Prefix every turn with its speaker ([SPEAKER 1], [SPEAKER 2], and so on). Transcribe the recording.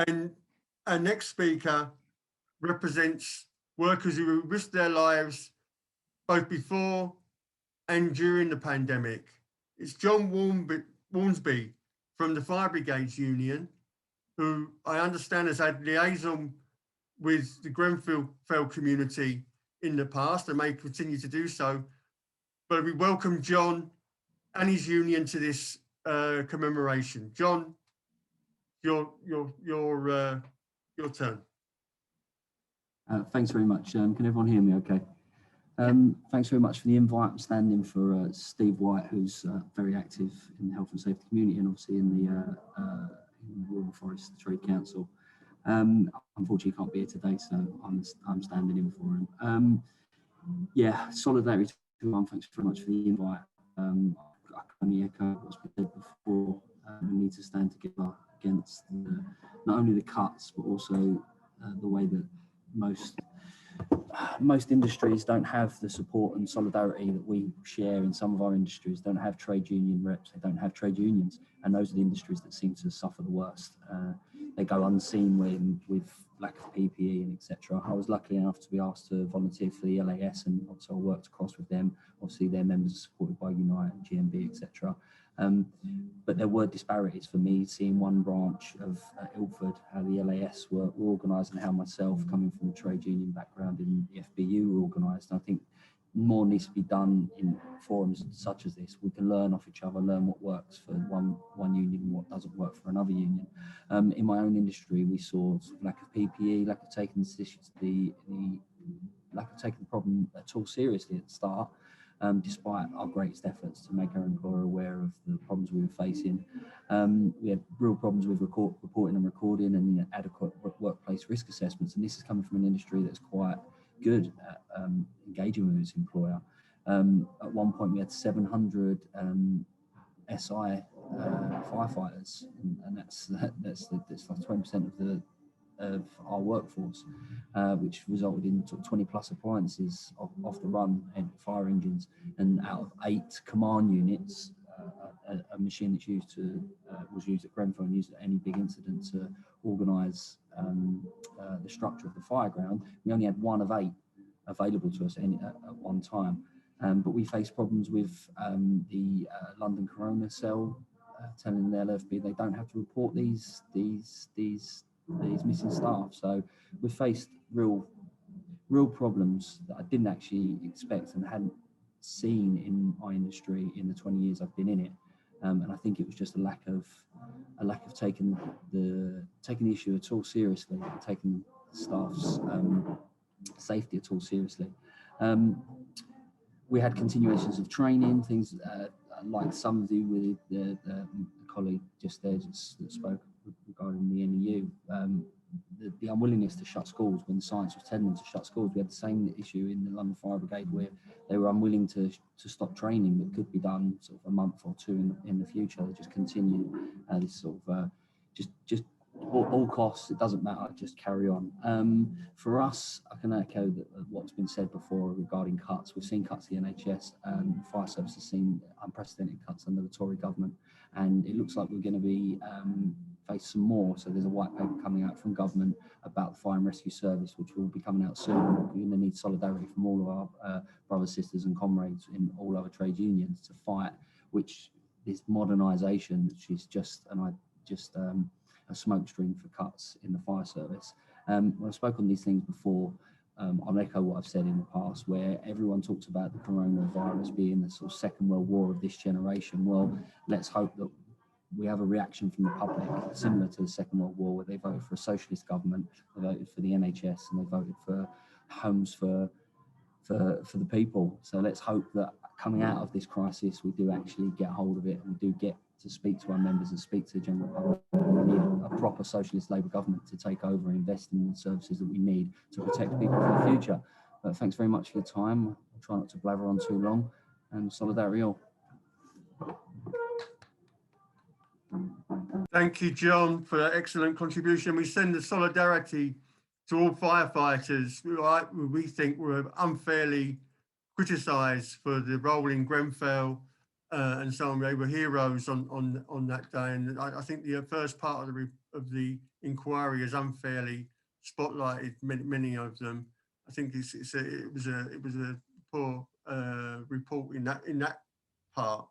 [SPEAKER 1] And our next speaker represents workers who risked their lives both before and during the pandemic. It's Jon Wharnsby from the Fire Brigades Union, who I understand has had liaison with the Grenfell community in the past and may continue to do so. But we welcome Jon and his union to this commemoration. Jon, your turn.
[SPEAKER 2] Thanks very much. Can everyone hear me okay? Thanks very much for the invite. I'm standing for Steve White, who's very active in the health and safety community and obviously in the Waltham Forest Trade Council. Unfortunately, he can't be here today, so I'm standing in for him. Yeah, solidarity to everyone. Thanks very much for the invite. I can only echo what's been said before. We need to stand together against not only the cuts, but also the way that most industries don't have the support and solidarity that we share in some of our industries, don't have trade union reps, they don't have trade unions, and those are the industries that seem to suffer the worst. They go unseen with lack of PPE and etc. I was lucky enough to be asked to volunteer for the LAS, and also I worked across with them. Obviously their members are supported by Unite and GMB, etc. But there were disparities for me, seeing one branch of Ilford, how the LAS were organised, and how myself, coming from a trade union background in the FBU, were organised. And I think more needs to be done in forums such as this. We can learn off each other, learn what works for one union and what doesn't work for another union. In my own industry, we saw sort of lack of PPE, lack of taking the lack of taking the problem at all seriously at the start. Despite our greatest efforts to make our employer aware of the problems we were facing. We had real problems with reporting and recording and adequate workplace risk assessments. And this is coming from an industry that's quite good at engaging with its employer. At one point, we had 700 SI firefighters, and that's like 20% of our workforce, which resulted in 20 plus appliances off the run and fire engines. And out of 8 command units, a machine that's was used at Grenfell and used at any big incident to organise the structure of the fire ground, we only had 1 of 8 available to us at one time. But we faced problems with the London Corona cell telling the LFB they don't have to report these missing staff. So we faced real problems that I didn't actually expect and hadn't seen in our industry in the 20 years I've been in it. And I think it was just a lack of taking the issue at all seriously, taking staff's safety at all seriously. We had continuations of training, things like some do with the colleague just there that spoke regarding the NEU. The unwillingness to shut schools when science was telling them to shut schools. We had the same issue in the London Fire Brigade where they were unwilling to stop training that could be done sort of a month or two in the future. They just continue this sort of just all costs, it doesn't matter, just carry on. For us, I can echo what's been said before regarding cuts. We've seen cuts in the NHS, and fire service has seen unprecedented cuts under the Tory government, and it looks like we're going to be face some more. So there's a white paper coming out from government about the fire and rescue service, which will be coming out soon. We're going to need solidarity from all of our brothers, sisters and comrades in all other trade unions to fight this modernisation, which is just a smokescreen for cuts in the fire service. When I've spoken on these things before, I'll echo what I've said in the past, where everyone talks about the coronavirus being the sort of Second World War of this generation. Well, let's hope that we have a reaction from the public similar to the Second World War, where they voted for a socialist government, they voted for the NHS, and they voted for homes for the people. So let's hope that coming out of this crisis, we do actually get hold of it, and we do get to speak to our members and speak to the general public. We need a proper socialist Labour government to take over and invest in the services that we need to protect people for the future. But thanks very much for your time. I'll try not to blather on too long, and solidarity all.
[SPEAKER 1] Thank you, Jon, for that excellent contribution. We send the solidarity to all firefighters who we think were unfairly criticised for the role in Grenfell and so on. They were heroes on that day. And I think the first part of the of the inquiry has unfairly spotlighted many of them. I think it was a poor report in that part.